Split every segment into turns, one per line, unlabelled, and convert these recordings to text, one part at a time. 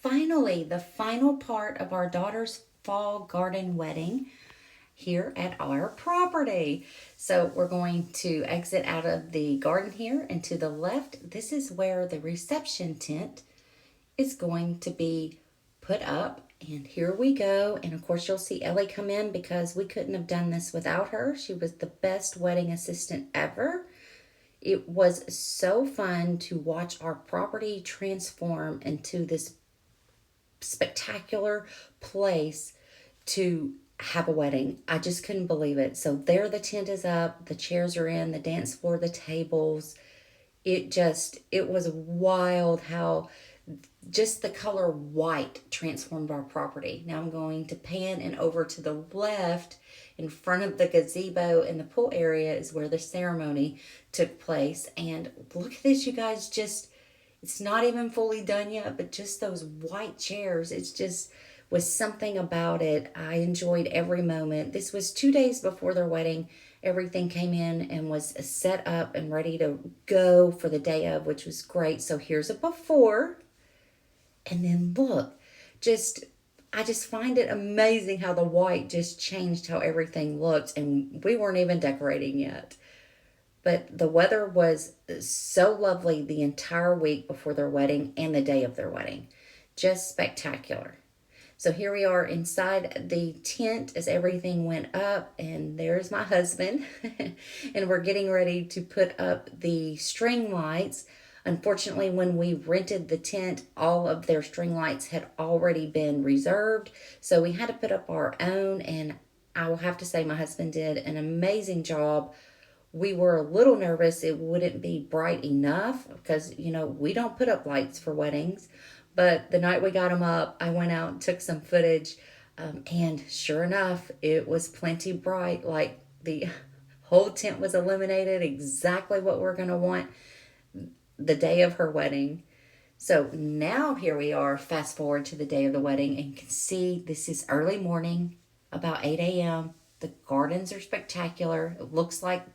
finally the final part of our daughter's fall garden wedding here at our property. So we're going to exit out of the garden here, and to the left, this is where the reception tent is going to be put up. And here we go. And of course, you'll see Ellie come in because we couldn't have done this without her. She was the best wedding assistant ever. It was so fun to watch our property transform into this spectacular place to have a wedding. I just couldn't believe it. So there the tent is up, the chairs are in, the dance floor, the tables. It was wild how just the color white transformed our property. Now I'm going to pan and over to the left in front of the gazebo and the pool area is where the ceremony took place. And look at this, you guys, just it's not even fully done yet, but just those white chairs, it's just was something about it. I enjoyed every moment. This was 2 days before their wedding. Everything came in and was set up and ready to go for the day of, which was great. So here's a before. And then look, just I just find it amazing how the white just changed how everything looked, and we weren't even decorating yet. But the weather was so lovely the entire week before their wedding and the day of their wedding. Just spectacular. So here we are inside the tent as everything went up, and there's my husband. And we're getting ready to put up the string lights. Unfortunately, when we rented the tent, all of their string lights had already been reserved. So we had to put up our own, and I will have to say my husband did an amazing job. We were a little nervous it wouldn't be bright enough because, we don't put up lights for weddings. But the night we got them up, I went out and took some footage. And sure enough, it was plenty bright. Like the whole tent was illuminated, exactly what we're going to want the day of her wedding. So now here we are, fast forward to the day of the wedding, and you can see this is early morning, about 8 a.m. The gardens are spectacular. It looks like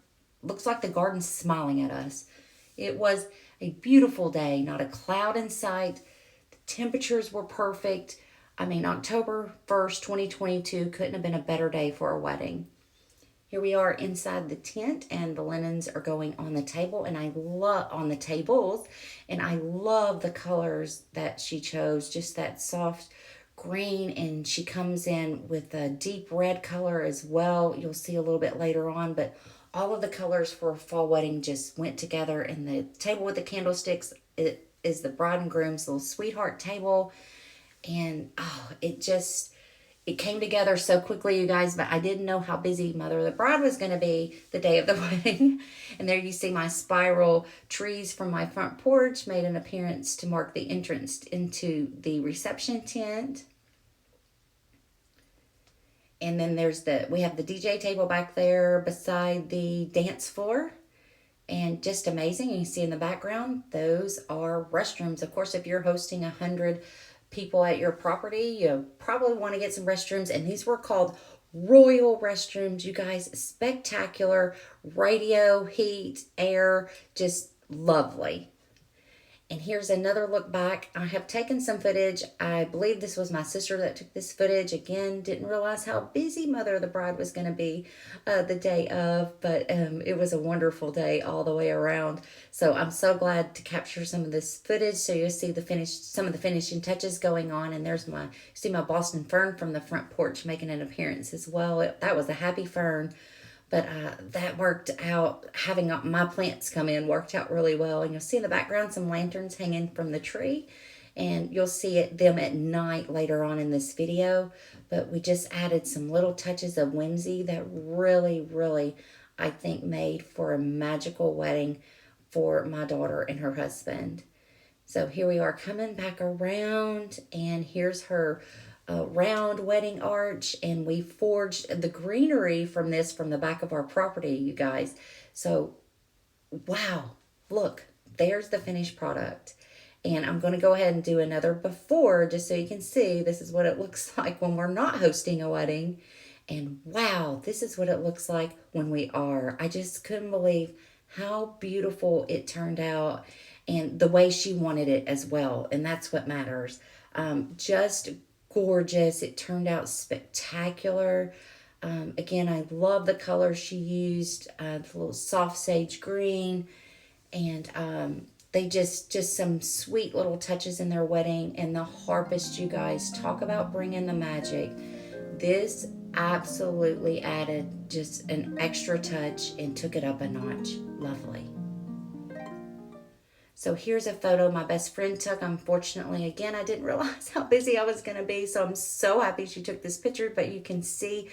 the garden's smiling at us. It was a beautiful day, not a cloud in sight. The temperatures were perfect. I mean, October 1st, 2022 couldn't have been a better day for a wedding. Here we are inside the tent, and the linens are going on the table, and I love on the tables, and I love the colors that she chose, just that soft green, and she comes in with a deep red color as well. You'll see a little bit later on, but all of the colors for a fall wedding just went together. And the table with the candlesticks, it is the bride and groom's little sweetheart table, and it came together so quickly, you guys, but I didn't know how busy Mother of the Bride was going to be the day of the wedding. And there you see my spiral trees from my front porch made an appearance to mark the entrance into the reception tent. And then we have the DJ table back there beside the dance floor. And just amazing. You can see in the background, those are restrooms. Of course, if you're hosting 100 people at your property, you probably want to get some restrooms. And these were called royal restrooms, you guys. Spectacular. Radio, heat, air, just lovely. And here's another look back. I have taken some footage. I believe this was my sister that took this footage. Again, didn't realize how busy Mother of the Bride was going to be the day of, but it was a wonderful day all the way around. So I'm so glad to capture some of this footage so you'll see some of the finishing touches going on. And there's my Boston fern from the front porch making an appearance as well. That was a happy fern. But that worked out. Having my plants come in worked out really well. And you'll see in the background some lanterns hanging from the tree. And you'll see them at night later on in this video. But we just added some little touches of whimsy that really, really, I think, made for a magical wedding for my daughter and her husband. So here we are coming back around. And here's her round wedding arch, and we forged the greenery from the back of our property, you guys. So wow, look, there's the finished product. And I'm going to go ahead and do another before just so you can see this is what it looks like when we're not hosting a wedding. And wow, this is what it looks like when we are. I just couldn't believe how beautiful it turned out. and the way she wanted it as well. And that's what matters. Just gorgeous. It turned out spectacular. Again, I love the colors she used, the little soft sage green, and they just some sweet little touches in their wedding. And the harpist, you guys, talk about bringing the magic. This absolutely added just an extra touch and took it up a notch. Lovely. So here's a photo my best friend took. Unfortunately, again, I didn't realize how busy I was going to be, so I'm so happy she took this picture, but you can see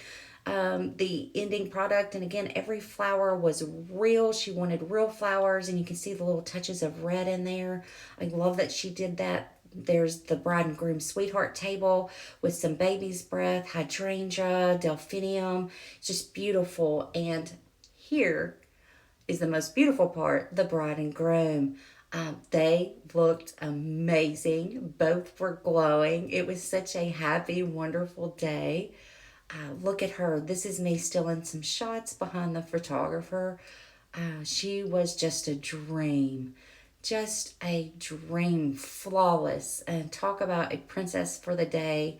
the ending product. And again, every flower was real. She wanted real flowers, and you can see the little touches of red in there. I love that she did that. There's the bride and groom sweetheart table with some baby's breath, hydrangea, delphinium. It's just beautiful. And here is the most beautiful part, the bride and groom. They looked amazing. Both were glowing. It was such a happy, wonderful day. Look at her. This is me still in some shots behind the photographer. She was just a dream. Just a dream. Flawless. And talk about a princess for the day.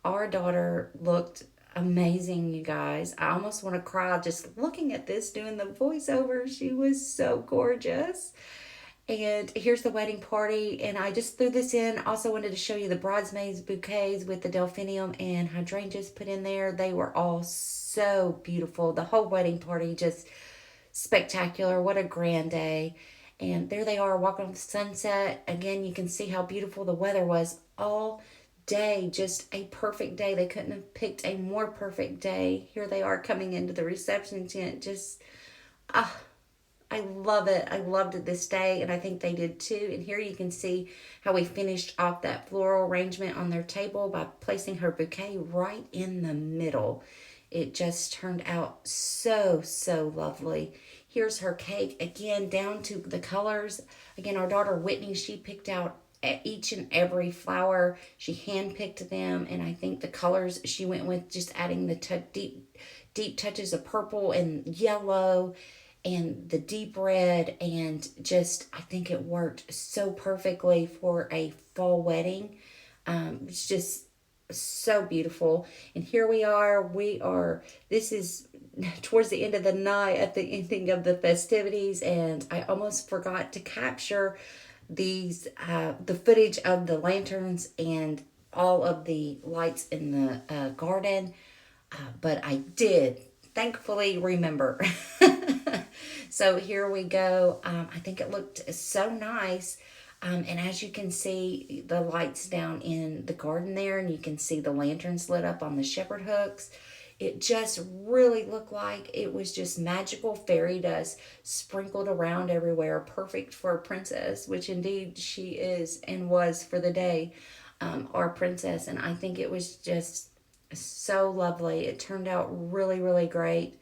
Our daughter looked amazing, you guys. I almost want to cry just looking at this, doing the voiceover. She was so gorgeous. And here's the wedding party. And I just threw this in. Also wanted to show you the bridesmaids bouquets with the delphinium and hydrangeas put in there. They were all so beautiful. The whole wedding party just spectacular. What a grand day. And there they are walking on the sunset. Again, you can see how beautiful the weather was all day. Just a perfect day. They couldn't have picked a more perfect day. Here they are coming into the reception tent. Just, ah, I love it. I loved it this day, and I think they did too. And here you can see how we finished off that floral arrangement on their table by placing her bouquet right in the middle. It just turned out so, so lovely. Here's her cake, again, down to the colors. Again, our daughter Whitney, she picked out each and every flower. She handpicked them, and I think the colors she went with, just adding the deep touches of purple and yellow and the deep red, and just I think it worked so perfectly for a fall wedding. It's just so beautiful. And here we are, this is towards the end of the night, at the ending of the festivities, and I almost forgot to capture the footage of the lanterns and all of the lights in the garden, but I did thankfully remember. So here we go. I think it looked so nice. And as you can see, the lights down in the garden there, and you can see the lanterns lit up on the shepherd hooks. It just really looked like it was just magical fairy dust sprinkled around everywhere, perfect for a princess, which indeed she is and was for the day, our princess. And I think it was just so lovely. It turned out really, really great.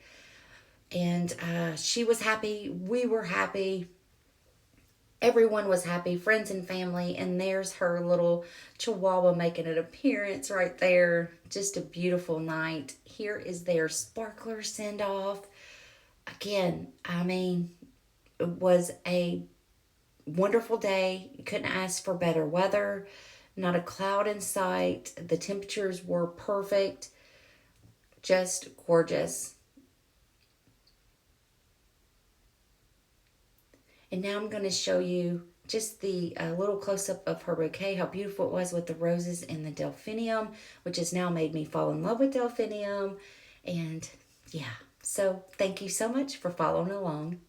And she was happy. We were happy. Everyone was happy, friends and family. And there's her little chihuahua making an appearance right there. Just a beautiful night. Here is their sparkler send off. Again, I mean, it was a wonderful day. You couldn't ask for better weather. Not a cloud in sight. The temperatures were perfect. Just gorgeous. And now I'm going to show you just the little close-up of her bouquet, how beautiful it was with the roses and the delphinium, which has now made me fall in love with delphinium. And yeah, so thank you so much for following along.